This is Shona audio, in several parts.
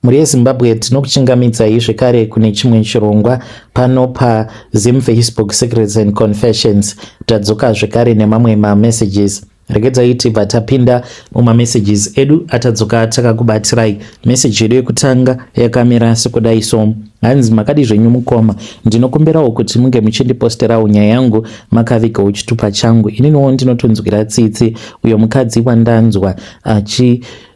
Muri yeZimbabwe tinokuchingamidzai zvekare kune chimwe chirongwa pano paZim Facebook Secrets and Confessions. Tadzoka zvekare nemamwe messages. Regedzai tibva tapinda mumamessages edu atadzoka takakubatirai. Message yedu yekutanga yakamira sekudai so: hanzi makadi zvenyu mukoma, ndinokumbirawo kuti munge muchindiposterawo nyaya yangu makavigawo chitupa changu. Ininiwo ndinotonzwira tsitsi uyo mukadzi wandanzwa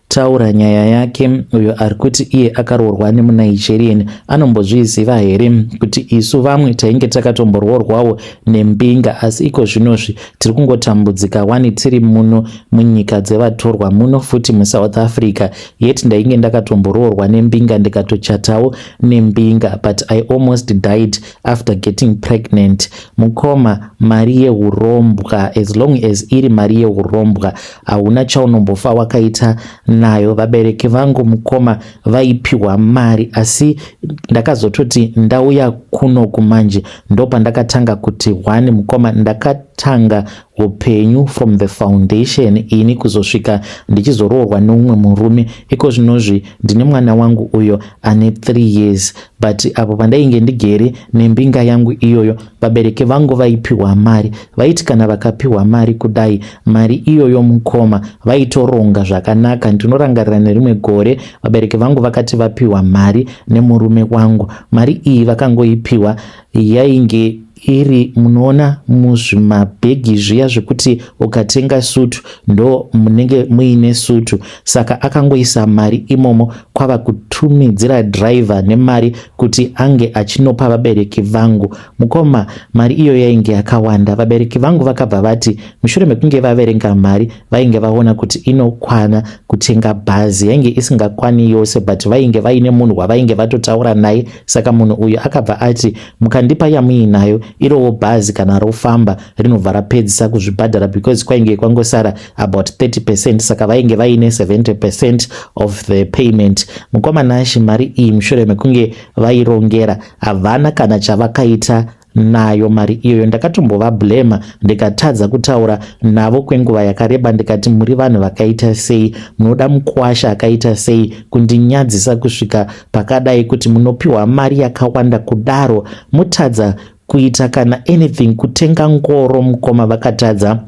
taura nyaya yake uyo ari kuti iye akaroorwa nemuNigerian. Anombozviziva here kuti isu vamwe tainge takatombororwawo nembinga, asi iko zvinozvi tiri kungotambudzika wani tiri muno munyika dzevatorwa muno futi muSouth Africa. Yet ndainge ndakatombororwa nembinga ndikatochatawo nembinga, but I almost died after getting pregnant. Mukoma, mari yeurombwa, as long as iri mari yeurombwa hauna chaunombofa wakaita nayo. Vabereki vangu mukoma vaipiwa mari, asi ndakazototi ndauya kuno kumanje ndopa ndakatanga kuti wani mukoma, ndakatanga upenyu from the foundation ini kuzosvika ndichizoroorwa neumwe murume. Iko zvinozvi ndine mwana wangu uyo ane 3 years, but apo pandainge ndigere nembinga yangu iyoyo vabereki vangu vaipiwa mari. Vaiti kana vakapiwa mari kudai, mari iyoyo mukoma vaitoronga zvakanaka. Ndinorangarira nerimwe gore vabereki vangu vakati vapiwa mari nemurume wangu. Mari iyi vakangoipiwa yainge iri munoona muzvimabhegi zviya zvekuti ukatenga sutu ndo munenge muine sutu. Saka akangoisa mari imomo kwava kutumidzira driver nemari kuti ange achinopa vabereki vangu. Mukoma, mari iyo yainge yakawanda. Vabereki vangu vakabva vati mushure mekunge vaverenga mari vainge vaona kuti inokwana kutenga bhazi. Yainge isingakwani yose, but vainge vaine munhu wavainge vatotaura naye. Saka munhu uyu akabva ati mukandipa yamuinayo irowo bhazi kana rofamba rinobva rapedzisa kuzvibhadhara, because kwainge kwangosara about 30%. Saka vainge vaine 70% of the payment. Mukoma nashi mari iyi mushure mekunge vairongera havana kana chavakaita nayo mari iyoyo. Ndakatombova blema ndikatadza kutaura navo kwenguva yakareba, ndikati muri vanhu vakaita sei, munoda mukwasha akaita sei kundinyadzisa kusvika pakadai kuti munopiwa mari yakawanda kudaro, mutadza kuita kana anything, kutenga ngoro. Mukoma, vakatadza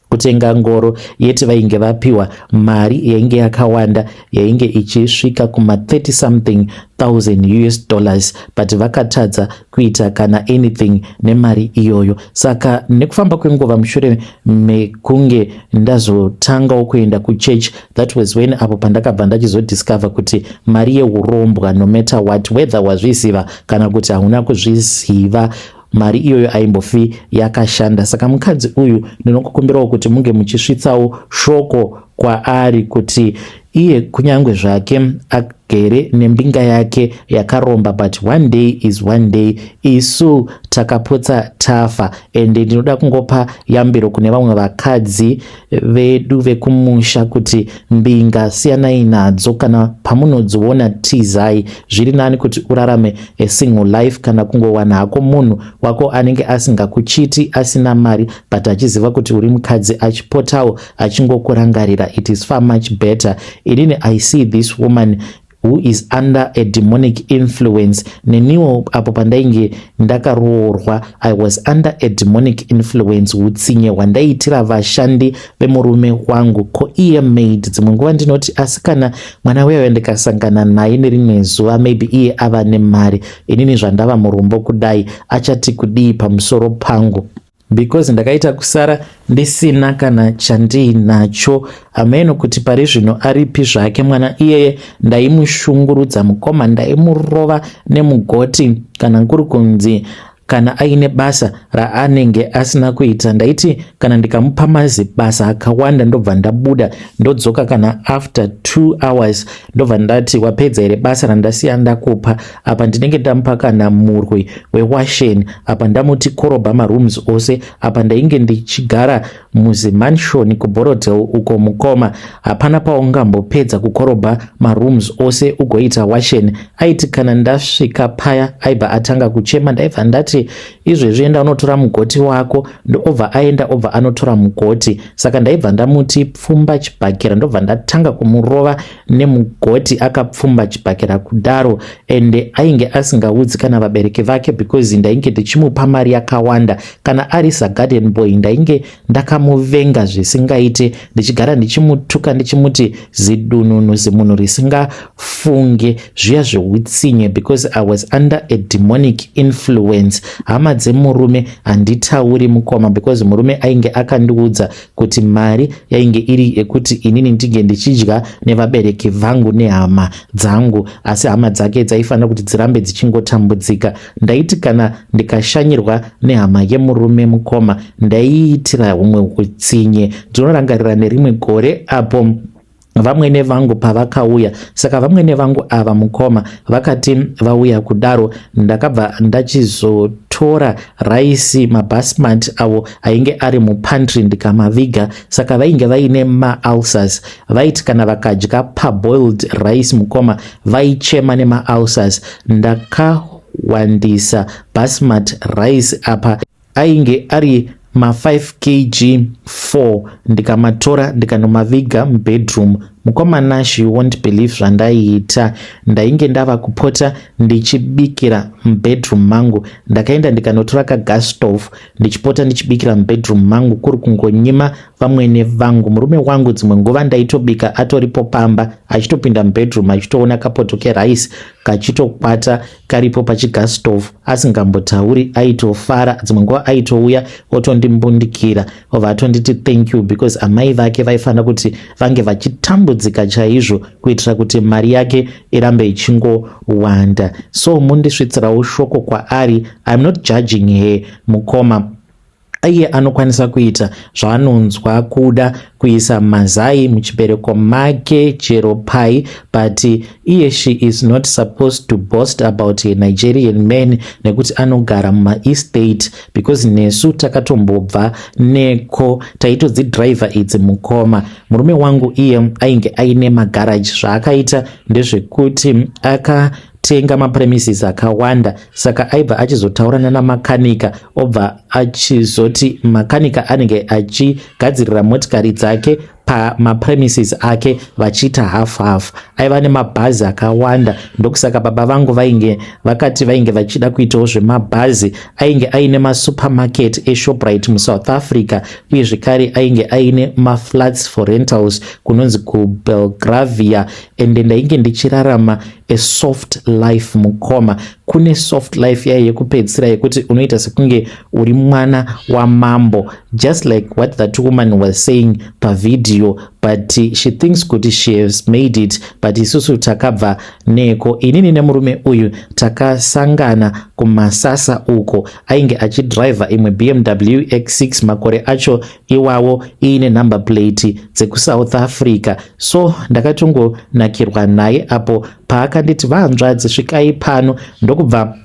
kutenga ngoro, yeti vainge vapiwa mari yainge yakawanda, yainge ichisvika kuma 30 something thousand US dollars, but vakatadza kuita kana anything nemari iyoyo. Saka nekufamba kwenguva mushure mekunge ndazotangawo kuenda kuchurch, that was when apo pandakabva ndachizodiscover kuti mari yeurombwa, no matter what, whether wazviziva kana kuti hauna kuzviziva, mari iyoyo aimbofi yakashanda. Saka mukadzi uyu ndinokukumbirawo kuti munge muchisvitsawo shoko kwaari kuti iye kunyange zvake agere nembinga yake yakaromba, but one day is one day. Isu takapotsa tafa, ende ndinoda kungopa yambiro kune vamwe vakadzi vedu vekumusha kuti mbinga siyanai nadzo. Kana pamunodziona tizai, zviri nani kuti urarame a single life kana kungowana hako munhu wako anenge asingakuchiti, asina mari, but achiziva kuti uri mukadzi, achipotawo achingokurangarira. It is far much better. Inini I see this woman who is under a demonic influence. Neniwo apo pandainge ndakaroorwa, I was under a demonic influence. Utsinye wandaitira vashandi vemurume wangu ko iye maid. Dzimwe nguva ndinoti asi kana mwana wewe ndikasangana naye nerimwe zuva, maybe iye ava nemari, inini zvandava murombo kudai achati kudii pamusoro pangu, because ndakaita kusara ndisina kana chandinacho. Ameno kuti pari zvino aripi zvake mwana iyeye ndaimushungurudza. Mukoma, ndaimurova nemugoti kana kuri kunzi kana aine basa raanenge asina kuita. Ndaiti kana ndikamupa basa akawanda ndobva ndabuda ndodzoka kana after 2 hours ndobva ndati wapedza here basa randasiya ndakupa. Apa ndinenge ndamupa kana murwi wewasheni, apa ndamuti korobha marooms ose. Apa ndainge ndichigara muzimanshoni kuBorodale uko mukoma, hapana paungambopedza kukorobha marooms ose ugoita washeni. Aiti kana ndasvika paya aibva atanga kuchema, ndaibva ndati kuti izvezvi enda unotora mugoti wako, ndobva aenda obva anotora mugoti. Saka ndaibva ndamuti pfumba chibhakera, ndobva ndatanga kumurova nemugoti akapfumba chibhakera kudaro, ende ainge asingaudzi kana vabereki vake because ndainge ndichimupa mari yakawanda. Kana ari sagarden boy ndainge ndakamuvenga zvisingaite, ndichigara ndichimutuka ndichimuti zidununu, zimunhu risingafunge, zviya zveutsinye, because I was under a demonic influence. Hama dzemurume handitauri mukoma, because murume ainge akandiudza kuti mari yainge iri yekuti inini ndige ndichidya nevabereki vangu nehama dzangu, asi hama dzake dzaifanira kuti dzirambe dzichingotambudzika. Ndaiti kana ndikashanyirwa nehama yemurume mukoma ndaiitira humwe utsinye. Ndinorangarira nerimwe gore apo vamwene vangu pavakauya, saka vamwene vangu ava mukoma vakati vauya kudaro, ndakabva ndachizotora raisi mabasmati avo ainge ari mupantry ndikamaviga. Saka vainge vaine maalsas, vaiti kana vakadya parboiled rice mukoma vaichema nemaalsas. Ndakawandisa basmati rice apa ainge ari ma5 kg 4 ndikamatora ndikanomaviga mubedroom mukomana. She won't believe zvandaiita. Ndainge ndava kupota ndichibikira mubedroom mangu, ndakaenda ndikanotora kagas stove ndichipota ndichibikira mubedroom mangu, kuri kungonyima vamwene vangu. Murume wangu dzimwe nguva ndaitobika atoripo pamba, achitopinda mubedroom achitoona kapoto kerice kachitokwata karipo pachigas stove, asingambotauri, aitofara. Dzimwe nguva aitouya otondimbundikira obva atonditi thank you, because amai vake vaifanira kuti vange vachitambudzika chaizvo kuitira kuti mari yake irambe ichingowanda. So mundisvitsirawo shoko kwaari. I'm not judging her mukoma. Iye anokwanisa kuita zvaanonzwa kuda kuisa mazai muchibereko make chero pai, but she is not supposed to boast about a Nigerian man nekuti anogara mumaestate, because nesu takatombobva neko taitodzidriver idzi mukoma. Murume wangu iye ainge aine magaraji. Zvaakaita ndezvekuti tenga mapremises akawanda, saka aibva achizotaurana namakanika, obva achizoti makanika anenge achigadzirira motikari dzake pamapremises ake vachiita half. Aiva nemabhazi akawanda, ndokusaka baba vangu vakati vainge vachida kuitawo zvemabhazi. Ainge aine masupermarket eShoprite muSouth Africa, uye zvekare ainge aine maflats for rentals kunonzi kuBelgravia, ende ndainge ndichirarama a soft life mukoma. Kune soft life yaye yekupedzisira yekuti unoita sekunge uri mwana wamambo, just like what that woman was saying pavideo, but she thinks kuti she has made it, but isusu takabva neko. Inini nemurume uyu takasangana kumasasa uko, ainge achidriver imwe BMW X6, makore acho iwawo iine number plate dzekuSouth Africa. So ndakatongonakirwa naye apo paakanditi vahanzvadzi svikai pano, ndokubva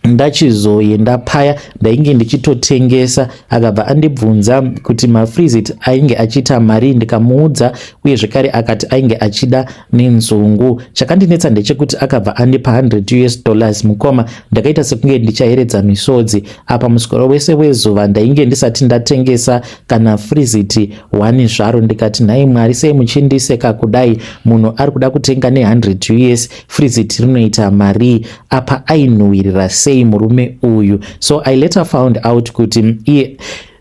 ndachizoenda paya ndainge ndichitotengesa. Akabva andibvunza kuti mafrizit ainge achiita mari, ndikamuudza, uye zvekare akati ainge achida nenzungu. Chakandinetsa ndechekuti akabva andipa $100 mukoma. Ndakaita sekunge ndichaheredza misodzi. Apa musikoro wese wezuva ndainge ndisati ndatengesa kana frizit 1 zvaro. Ndikati nhai Mwari, sei muchindiseka kudai? Munhu ari kuda kutenga ne$100 frizit rinoita mari. Apa ainhuhwirira sei murume uyu? So I later found out kuti iye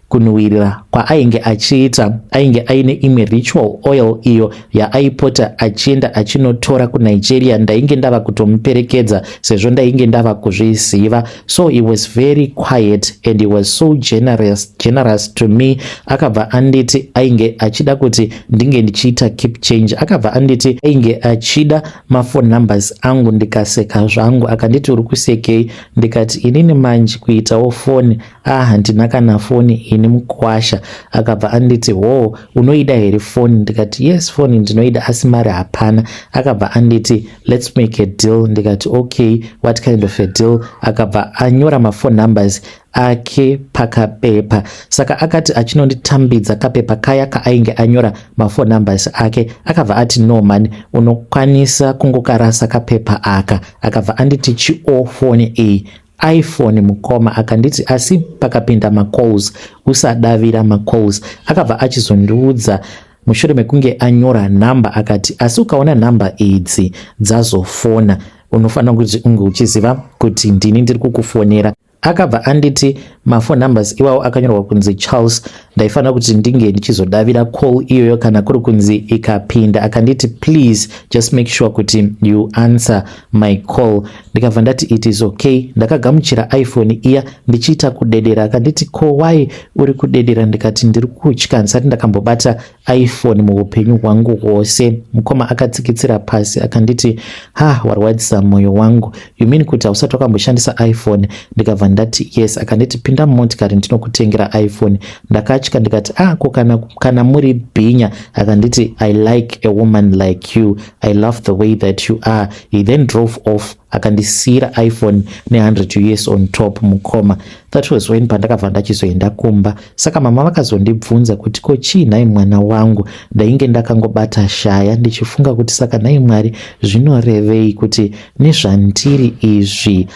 kunhuhwirira kwaainge achiita ainge aine imwe ritual oil iyo yaaipota achienda achinotora kuNigeria. Ndainge ndava kutomuperekedza sezvo ndainge ndava kuzviziva. So he was very quiet and he was so generous to me. Akabva anditi ainge achida kuti ndinge ndichiita keep change. Akabva anditi ainge achida mafone numbers angu. Ndikaseka zvangu. Akanditi uri kusekei? Ndikati inini manje kuitawo foni, handina kana foni ini mukwasha. Akabva anditi wo unoida here foni? Ndikati yes foni ndinoida asi mari hapana. Akabva anditi let's make a deal. Ndikati okay, what kind of a deal? Akabva anyora mafone numbers ake pakapepa. Saka akati achinonditambidza kapepa kaya kaainge anyora mafone numbers ake, akabva ati no man, unokwanisa kungokarasa kapepa aka. Akabva anditi chiofoni iyi iPhone mukoma, akanditi asi pakapinda macalls usadavira macalls. Akabva achizondiudza mushure mekunge anyora nhamba akati asi ukaona nhamba idzi dzazofona unofanira kuti unge uchiziva kuti ndini ndiri kukufonera. Akabva anditi mafone numbers iwawo akanyorwa kunzi Charles, ndaifanira kuti ndinge ndichizodavira call iyoyo kana kuri kunzi ikapinda. Akanditi please just make sure kuti you answer my call. Ndikabva ndati it is okay. Ndakagamuchira iPhone iya ndichiita kudedera. Akanditi ko why uri kudedera? Ndikati ndiri kutya, ndisati ndakambobata iPhone muupenyu hwangu hwose. Mukoma akatsikitsira pasi akanditi warwadzisa mwoyo wangu, you mean kuti hausati wakamboshandisa iPhone? Ndikabva ndati yes. Akanditi pinda mumotikari ndinokutengera iPhone. Ndakatya ndikati ko kana muri bhinya. Akanditi I like a woman like you, I love the way that you are. He then drove off akandisira iPhone ne100 US on top mukoma. That was when pandakabva ndachizoenda kumba. Saka mama vakazondibvunza kuti ko chii nhai mwana wangu, ndainge ndakangobata shaya ndichifunga kuti saka nhai Mwari zvinorevei kuti nezvandiri izvi.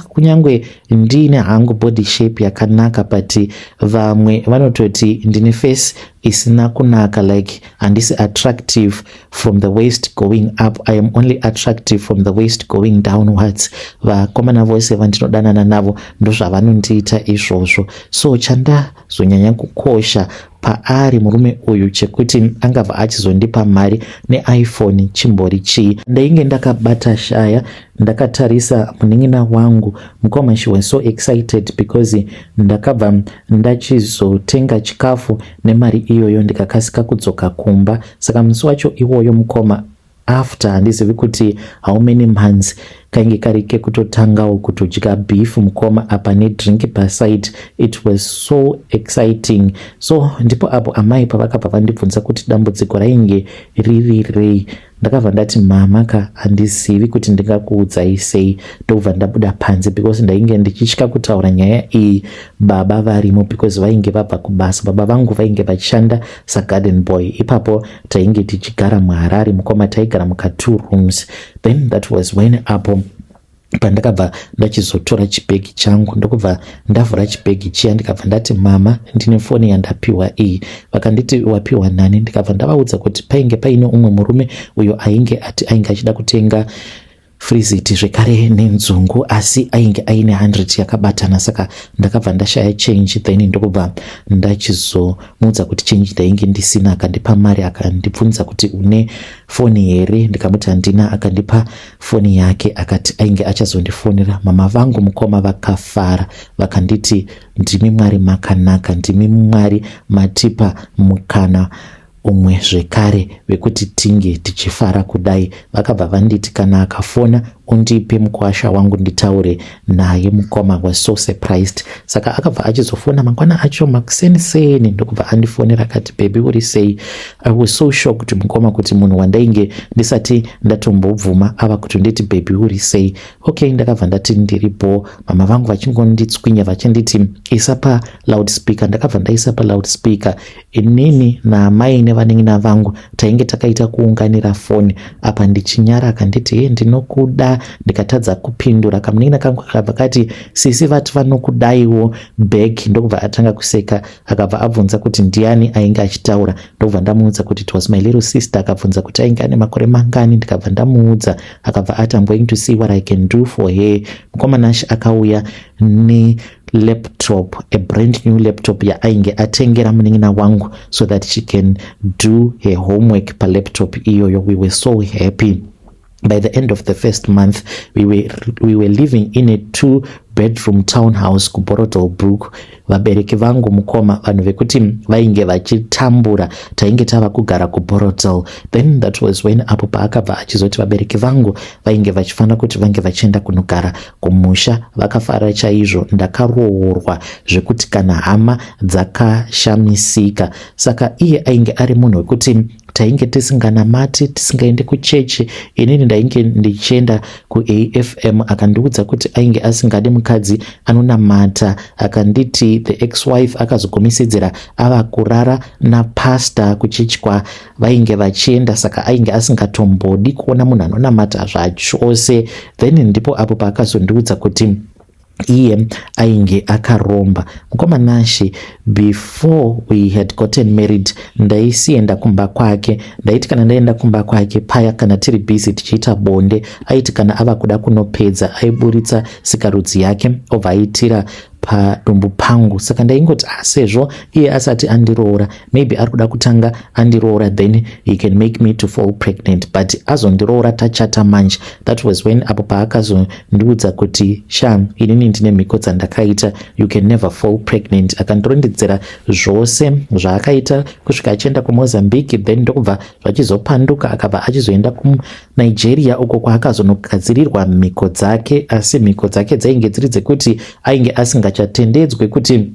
Kunyangwe ndine hangu body shape yakanaka but vamwe vanototi ndine face isina kunaka, like handisi attractive from the waist going up, I am only attractive from the waist going downwards. Vakomana vose vandinodanana navo ndozvavanondiita izvozvo. So chandazonyanya kukosha paari murume uyu chekuti angabva achizondipa mari neIphone chimbori chii. Ndainge ndakabata shaya, ndakatarisa munin'ina wangu mukoma, she was so excited because ndakabva ndachizotenga chikafu nemari iyoyo ndikakasika kudzoka kumba. Saka musi wacho iwoyo mukoma, after handizivi kuti how many months, kainge kari kekutotangawo kutodya beef mukoma apa nedrink paside. It was so exciting. So ndipo apo amai pavakabva vandibvunza kuti dambudziko rainge riri rei. Ndakabva ndati mama handizivi kuti ndingakuudzai sei. Ndobva ndabuda panze because ndainge ndichitya kutaura nyaya iyi baba varimo because vainge vabva kubasa. Baba vangu vainge vachishanda sagarden boy. Ipapo tainge tichigara muHarare mukoma, taigara muka2 rooms. Then that was when apo pandakabva ndachizotora chibhegi changu. Ndokubva ndavhura chibhegi chiya ndikabva ndati mama ndine foni yandapiwa iyi. Vakanditi wapiwa nani? Ndikabva ndavaudza kuti painge paine umwe murume uyo ainge achida kutenga friziti zvekare nenzungu asi ainge aine 100 yakabatana. Saka ndakabva ndashaya change. Then ndokubva ndachizomuudza kuti change ndainge ndisina. Akandipa mari akandibvunza kuti une foni here? Ndikamuti handina. Akandipa foni yake akati ainge achazondifonera. Mama vangu mukoma vakafara vakanditi ndimi Mwari makanaka, ndimi Mwari matipa mukana umwe zvekare wekuti tinge tichifara kudai. Vakabva vanditi kana akafona undipe mukwasha wangu nditaure naye. Mukoma was so surprised. Saka akabva achizofona mangwana acho makuseniseni ndokubva andifonera akati baby uri sei? I was so shocked mukoma kuti munhu wandainge ndisati ndatombobvuma ava kuti nditi baby uri sei. Okay, ndakabva ndati ndiripo. Mama vangu vachingonditswinya vachinditi isa pa loudspeaker. Ndakabva ndaisa pa loudspeaker. Inini naamai nevanen'ina vangu tainge takaita kuunganira foni apa ndichinyara. Akanditi ndinokuda. Ndikatadza kupindura. Kamunen'ina kangu kakabva kati sisi vati vanokudaiwo bag. Ndokubva atanga kuseka. Akabva abvunza kuti ndiani ainge achitaura. Ndokubva ndamuudza kuti it was my little sister. Akabvunza kuti ainge ane makore mangani. Ndikabva ndamuudza. Akabva ati I'm going to see what I can do for her. Mukomana akauya ne laptop, a brand new laptop ya ainge atengera munen'ina wangu so that she can do her homework pa laptop iyoyo. We were so happy. By the end of the first month, we were living in a 2-bedroom townhouse ku Borotelbrook. Vabereki vangu mukoma vanhu vekuti vainge vachitambura tainge tava kugara ku Borotel. Then that was when apo paakabva achizoti vabereki vangu vainge vachifanira kuti vange vachienda kunogara kumusha. Vakafara chaizvo. Ndakaroorwa zvekuti kana hama dzakashamisika. Saka iye ainge ari munhu wekuti tainge tisinganamati, tisingaende kuchechi. Inini ndainge ndichienda kuAFM. Akandiudza kuti ainge asingade mukadzi anonamata. Akanditi the ex-wife akazogomesedzera ava kurara napasta kuchechi vainge vachienda. Saka ainge asingatombodi kuona munhu anonamata zvachose. Then ndipo apo paakazondiudza kuti iye ainge akaromba. Mukoma Nashi, before we had gotten married, ndaisienda kumba kwake. Ndaiti kana ndaenda kumba kwake paya, kana tiri busy tichiita bonde, aiti kana ava kuda kunopedza aiburitsa sikarudzi yake obva aitira padumbu pangu. Saka ndaingoti sezvo iye asati andiroora, maybe ari kuda kutanga andiroora, then he can make me to fall pregnant, but azondiroora tachata manje. That was when apo paakazondiudza kuti inini ndine mhiko dzandakaita, you can never fall pregnant. Akandorondedzera zvose zvaakaita kusvika achienda kuMozambique, then ndokubva zvachizopanduka akabva achizoenda kuNigeria uko kwaakazonogadzirirwa mhiko dzake, asi mhiko dzake dzainge dziri dzekuti ainge asingachatendedzwe kuti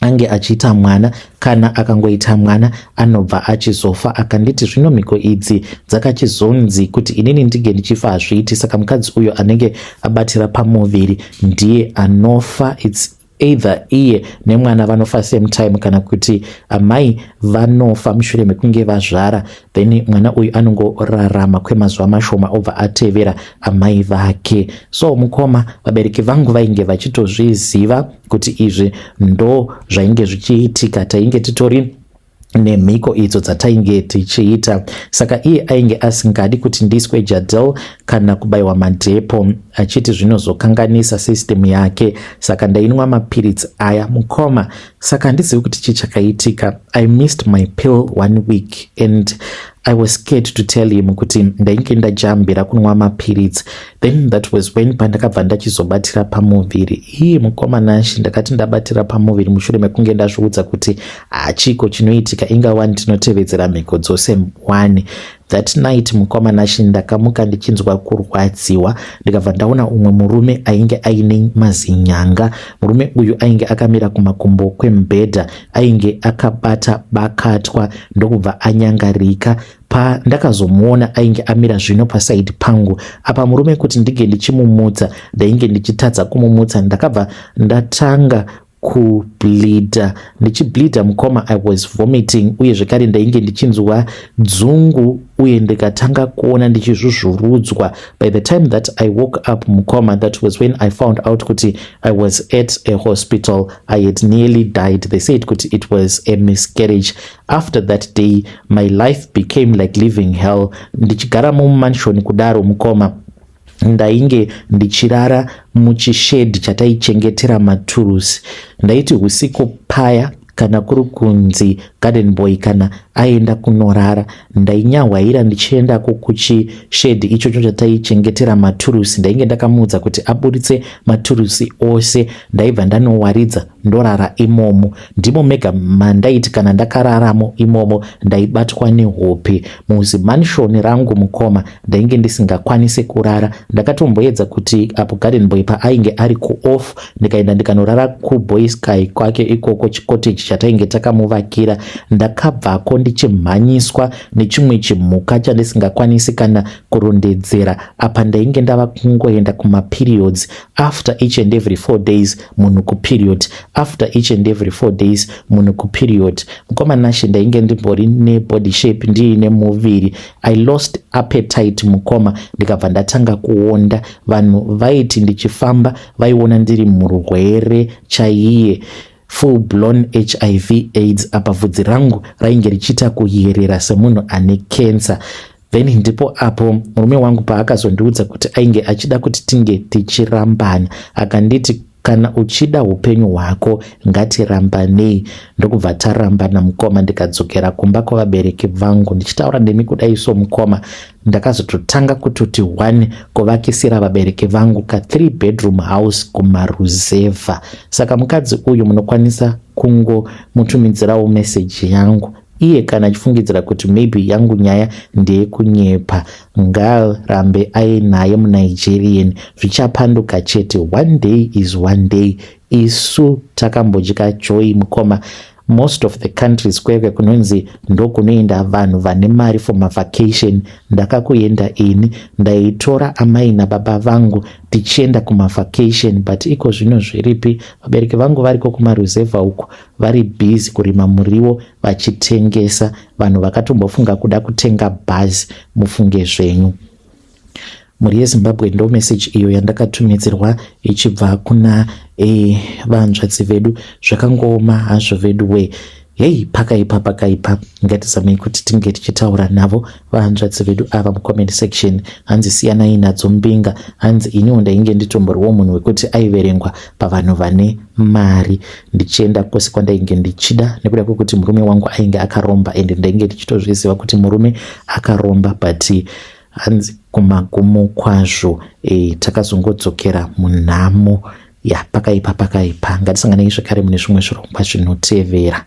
ange achiita mwana, kana akangoita mwana anobva achizofa. Akanditi zvino mhiko idzi dzakachizonzi kuti inini ndige ndichifa hazviiti, saka mukadzi uyo anenge abatira pamuviri ndiye anofa. It's either iye nemwana vanofa same time, kana kuti amai vanofa mushure mekunge vazvara, then mwana uyu anongorarama kwemazuva mashoma obva atevera amai vake. So mukoma, vabereki vangu vainge vachitozviziva kuti izvi ndo zvainge zvichiitika, tainge titori nemhiko idzo dzatainge tichiita. Saka iye ainge asingadi kuti ndiswe jadel kana kubayiwa madhepo, achiti zvinozokanganisa system yake. Saka ndainwa mapiritsi aya mukoma. Saka handizivi kuti chichakaitika. I missed my pill 1 week and I was scared to tell him kuti ndainge ndajambira kunwa mapiritsi. Then that was when pandakabva ndachizobatira pamuviri. Iye mukoma Nashi, ndakati ndabatira pamuviri mushure mekunge ndazviudza kuti hachiko chinoitika, ingawa ndinotevedzera mhiko dzose 1. That night mukoma Nashi, ndakamuka ndichinzwa kurwadziwa, ndikabva ndaona umwe murume ainge aine mazinyanga. Murume uyu ainge akamira kumakumbo kwemubhedha, ainge akabata bakatwa ndokubva anyangarika. Ndakazomuona ainge amira zvino pasaidi pangu. Apa murume kuti ndige ndichimumutsa, ndainge ndichitadza kumumutsa, ndakabva ndatanga kubleeda. Ndichibleeda mukoma, I was vomiting, uye zvekare ndainge ndichinzwa dzungu, uye ndikatanga kuona ndichizvuzvurudzwa. By the time that I woke up mukoma, that was when I found out kuti I was at a hospital. I had nearly died. They said kuti it was a miscarriage. After that day my life became like living hell. Ndichigara mumansion kudaro mukoma, ndainge ndichirara muchishedi chataichengetera maturusi. Ndaiti usiku paya, kana kuri kunzi garden boy kana aenda kunorara, ndainyahwaira ndichienda kuchishedi ichocho chataichengetera maturusi. Ndainge ndakamuudza kuti aburitse maturusi ose. Ndaibva ndanowaridza ndorara imomo. Ndimo mega mandaiti kana ndakararamo imomo ndaibatwa nehope. Muzimanshoni rangu mukoma, ndainge ndisingakwanise kurara. Ndakatomboedza kuti apo garden boy paainge ari kuoff, ndikaenda ndikanorara kuBoy Sky kwake ikoko chikoteji chatainge takamuvakira. Ndakabvako ndichimhanyiswa nechimwe chimhuka chandisingakwanisi kana kurondedzera. Apa ndainge ndava kungoenda kumaperiods. After each and every 4 days munhu kuperiod, after each and every 4 days munhu kuperiod. Mukoma Nashi, ndainge ndimbori nebody shape ndiine muviri. I lost appetite mukoma, ndikabva ndatanga kuonda. Vanhu vaiti ndichifamba vaiona ndiri murwere chaiye, full blown HIV AIDS. Apa vhudzi rangu rainge richiita kuyerera semunhu ane cancer. Then ndipo apo murume wangu paakazondiudza kuti ainge achida kuti tinge tichirambana. Akanditi kana uchida upenyu hwako ngatirambanei. Ndokubva tarambana mukoma. Ndikadzokera kumba kwavabereki vangu. Ndichitaura ndemi kudai so mukoma, ndakazototanga kutoti 1 kuvakisira vabereki vangu ka 3 bedroom house kumaruzevha. Saka mukadzi uyu munokwanisa kungomutumidzirawo message yangu. Iye kana achifungidzira kuti maybe yangu nyaya ndeyekunyepa, ngarambe ainaye muNigerian, zvichapanduka chete. One day is one day. Isu takambodya joy mukoma. Most of the countries kweve kunonzi ndokunoenda vanhu vane mari for mavacation. Ndakakuenda ini, ndaitora amai nababa vangu tichienda kumavacation, but iko zvino zviripi? Vabereki vangu variko kumaruzevha uko, vari busy kurima muriwo vachitengesa. Vanhu vakatombofunga kuda kutenga bhazi, mufunge zvenyu. mhuri yeZimbabwe. Ndo message iyo yandakatumidzirwa ichibva kuna vanzvadzi vedu. Zvakangooma hazvo vedu we. Hei, pakaipa ngatizamei kuti tinge tichitaura navo vahanzvadzi vedu ava mucomment section. Hanzi siyanai nadzo mbinga, hanzi iniwo ndainge nditomboriwo munhu wekuti aiverengwa pavanhu vane mari ndichienda kwose kwandainge ndichida, nekuda kwekuti murume wangu ainge akaromba ende ndainge ndichitozviziva kuti murume akaromba, but hanzi kumagumo kwazvo takazongodzokera munhamo. Pakaipa. Ngatisanganei zvekare mune zvimwe zvirongwa zvinotevera.